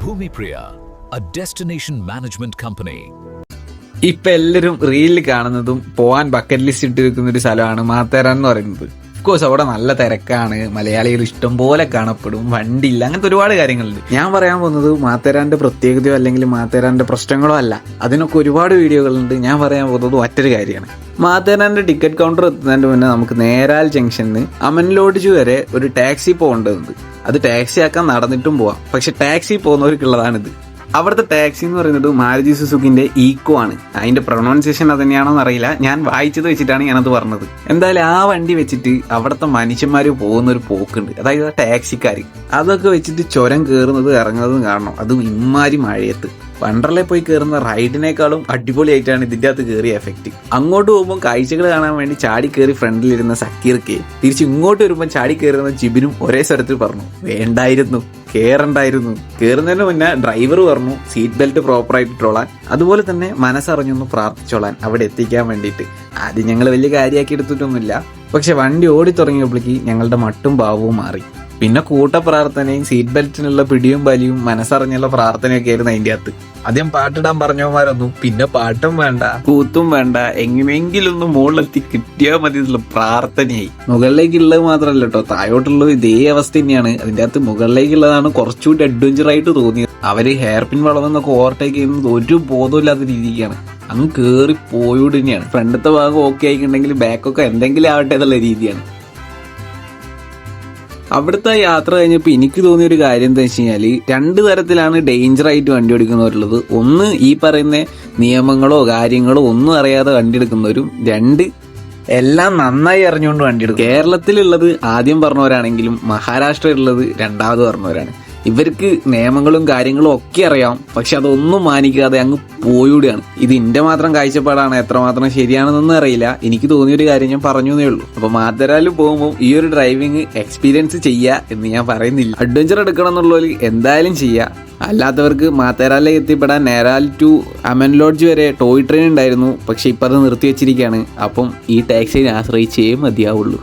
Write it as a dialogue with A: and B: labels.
A: Bhumipriya, a destination management company.
B: ഇപ്പൊ എല്ലാവരും റീലിൽ കാണുന്നതും പോവാൻ ബക്കറ്റ് ലിസ്റ്റ് ഇട്ട് വെക്കുന്ന ഒരു സ്ഥലമാണ് മാത്തേരാൻ എന്ന് പറയുന്നത്. ഓഫ്കോഴ്സ് അവിടെ നല്ല തിരക്കാണ്, മലയാളികൾ ഇഷ്ടം പോലെ കാണപ്പെടും, വണ്ടിയില്ല, അങ്ങനത്തെ ഒരുപാട് കാര്യങ്ങളുണ്ട്. ഞാൻ പറയാൻ പോകുന്നത് മാത്തേരാന്റെ പ്രത്യേകതയോ അല്ലെങ്കിൽ മാത്തേരാന്റെ പ്രശ്നങ്ങളോ അല്ല, അതിനൊക്കെ ഒരുപാട് വീഡിയോകളുണ്ട്. ഞാൻ പറയാൻ പോകുന്നത് ഒറ്റൊരു കാര്യമാണ്. മാത്തേരാന്റെ ടിക്കറ്റ് കൗണ്ടർ എത്തുന്നതിന് മുന്നേ നമുക്ക് നേരാൽ ജംഗ്ഷനിൽ അമൻ ലോഡ്ജ് വരെ ഒരു ടാക്സി പോകേണ്ടതുണ്ട്. അത് ടാക്സി ആക്കാൻ നടന്നിട്ടും പോവാം, പക്ഷെ ടാക്സി പോകുന്നവർക്കുള്ളതാണിത്. അവിടുത്തെ ടാക്സി എന്ന് പറയുന്നത് മാരുതി സുസുക്കിന്റെ ഈക്കോ ആണ്. അതിന്റെ പ്രൊണൗൺസിയേഷൻ അത് തന്നെയാണോന്ന് അറിയില്ല, ഞാൻ വായിച്ചത് വെച്ചിട്ടാണ് ഞാനത് പറഞ്ഞത്. എന്തായാലും ആ വണ്ടി വെച്ചിട്ട് അവിടുത്തെ മനുഷ്യന്മാർ പോകുന്ന ഒരു പോക്കുണ്ട്, അതായത് ടാക്സിക്കാർ അതൊക്കെ വെച്ചിട്ട് ചുരം കയറുന്നത് ഇറങ്ങുന്നതും കാണണം, അതും ഇമ്മാരി മഴയത്ത്. വണ്ടർലയിൽ പോയി കയറുന്ന റൈഡിനേക്കാളും അടിപൊളിയായിട്ടാണ് ഇതിൻ്റെ അകത്ത് കയറിയ എഫക്റ്റ്. അങ്ങോട്ട് പോകുമ്പോൾ കാഴ്ചകൾ കാണാൻ വേണ്ടി ചാടി കയറി ഫ്രണ്ടിലിരുന്ന സക്കീർക്ക് തിരിച്ച് ഇങ്ങോട്ട് വരുമ്പോൾ ചാടി കയറുന്ന ജിബിനും ഒരേ സ്വരത്തിൽ പറഞ്ഞു, വേണ്ടായിരുന്നു, കയറണ്ടായിരുന്നു. കയറുന്നതിന് മുന്നേ ഡ്രൈവർ പറഞ്ഞു സീറ്റ് ബെൽറ്റ് പ്രോപ്പറായിട്ട് ഇട്ടോളാൻ, അതുപോലെ തന്നെ മനസ്സറിഞ്ഞൊന്ന് പ്രാർത്ഥിച്ചോളാൻ അവിടെ എത്തിക്കാൻ വേണ്ടിയിട്ട്. ആദ്യം ഞങ്ങൾ വലിയ കാര്യമാക്കി എടുത്തിട്ടൊന്നുമില്ല, പക്ഷെ വണ്ടി ഓടി തുടങ്ങിയപ്പോഴേക്ക് ഞങ്ങളുടെ മട്ടും ഭാവവും മാറി. പിന്നെ കൂട്ടപ്രാർത്ഥനയും സീറ്റ് ബെൽറ്റിനുള്ള പിടിയും വലിയും മനസ്സറിഞ്ഞുള്ള പ്രാർത്ഥനയൊക്കെ ആയിരുന്നു അതിൻ്റെ അകത്ത്. ആദ്യം പാട്ടിടാൻ പറഞ്ഞവന്മാരൊന്നും പിന്നെ പാട്ടും വേണ്ട കൂത്തും വേണ്ട, എങ്ങനെയെങ്കിലും ഒന്ന് മുകളിലെത്തി കിട്ടിയാൽ മതി എന്നുള്ള പ്രാർത്ഥനയായി. മുകളിലേക്കുള്ളത് മാത്രമല്ല കേട്ടോ, താഴോട്ടുള്ളത് ഇതേ അവസ്ഥ തന്നെയാണ്. അതിൻ്റെ അകത്ത് മുകളിലേക്കുള്ളതാണ് കുറച്ചുകൂടി അഡ്വഞ്ചർ ആയിട്ട് തോന്നിയത്. അവര് ഹെയർ പിൻ വളവെന്നൊക്കെ ഓവർടേക്ക് ചെയ്യുന്നത് ഒരു ബോധമില്ലാത്ത രീതിക്കാണ്, അങ്ങ് കയറി പോയോട് തന്നെയാണ്. ഫ്രണ്ടത്തെ ഭാഗം ഓക്കെ ആയിട്ടുണ്ടെങ്കിൽ ബാക്കൊക്കെ എന്തെങ്കിലും ആവട്ടെ എന്നുള്ള രീതിയാണ്. അവിടുത്തെ യാത്ര കഴിഞ്ഞപ്പോൾ എനിക്ക് തോന്നിയ ഒരു കാര്യം എന്താ വെച്ച് കഴിഞ്ഞാൽ, രണ്ട് തരത്തിലാണ് ഡേഞ്ചർ ആയിട്ട് വണ്ടി ഓടിക്കുന്നവരുള്ളത്. ഒന്ന് ഈ പറയുന്ന നിയമങ്ങളോ കാര്യങ്ങളോ ഒന്നും അറിയാതെ വണ്ടി എടുക്കുന്നവരും, രണ്ട് എല്ലാം നന്നായി അറിഞ്ഞുകൊണ്ട് വണ്ടി എടുക്കും. കേരളത്തിലുള്ളത് ആദ്യം പറഞ്ഞവരാണെങ്കിലും മഹാരാഷ്ട്രയിലുള്ളത് രണ്ടാമത് പറഞ്ഞവരാണ്. ഇവർക്ക് നിയമങ്ങളും കാര്യങ്ങളും ഒക്കെ അറിയാം, പക്ഷെ അതൊന്നും മാനിക്കാതെ അങ്ങ് പോയൂടെയാണ്. ഇത് എന്റെ മാത്രം കാഴ്ചപ്പാടാണ്, എത്രമാത്രം ശരിയാണെന്നൊന്നും അറിയില്ല. എനിക്ക് തോന്നിയൊരു കാര്യം ഞാൻ പറഞ്ഞു എന്നേ ഉള്ളൂ. അപ്പൊ മാത്തേരാനിൽ പോകുമ്പോൾ ഈ ഒരു ഡ്രൈവിംഗ് എക്സ്പീരിയൻസ് ചെയ്യുക എന്ന് ഞാൻ പറയുന്നില്ല. അഡ്വഞ്ചർ എടുക്കണം എന്നുള്ളവർ എന്തായാലും ചെയ്യുക. അല്ലാത്തവർക്ക് മാത്തേരാനിലേക്ക് എത്തിപ്പെടാൻ നേരാൽ ടു അമൻ ലോഡ്ജ് വരെ ടോയ് ട്രെയിൻ ഉണ്ടായിരുന്നു, പക്ഷെ ഇപ്പം അത് നിർത്തി വെച്ചിരിക്കുകയാണ്. അപ്പം ഈ ടാക്സിയെ ആശ്രയിച്ചേ മതിയാവുള്ളൂ.